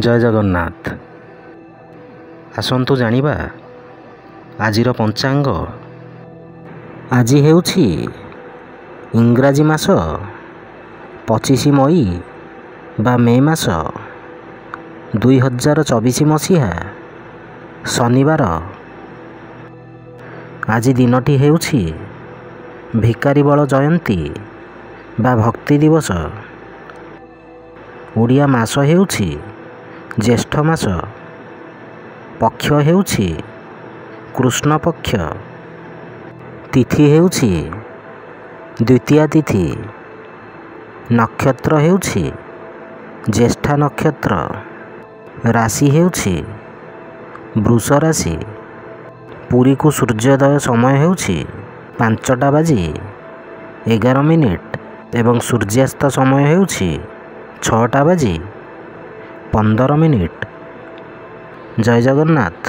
ଜୟ ଜଗନ୍ନାଥ। ଆସନ୍ତୁ ଜାଣିବା ଆଜିର ପଞ୍ଚାଙ୍ଗ। ଆଜି ହେଉଛି ଇଂରାଜୀ ମାସ 25 ମଇ ବା ମେ ମାସ 2024 ମସିହା ଶନିବାର। ଆଜି ଦିନଟି ହେଉଛି ଭିକାରୀ ବଳ ଜୟନ୍ତୀ ବା ଭକ୍ତି ଦିବସ। ଓଡ଼ିଆ ମାସ ହେଉଛି ଜ୍ୟେଷ୍ଠ ମାସ। ପକ୍ଷ ହେଉଛି କୃଷ୍ଣ ପକ୍ଷ। ତିଥି ହେଉଛି ଦ୍ୱିତୀୟା ତିଥି। ନକ୍ଷତ୍ର ହେଉଛି ଜ୍ୟେଷ୍ଠା ନକ୍ଷତ୍ର। ରାଶି ହେଉଛି ବୃଷ ରାଶି। ପୁରୀକୁ ସୂର୍ଯ୍ୟୋଦୟ ସମୟ ହେଉଛି 5:11 ଏବଂ ସୂର୍ଯ୍ୟାସ୍ତ ସମୟ ହେଉଛି 6:15। ଜୟ ଜଗନ୍ନାଥ।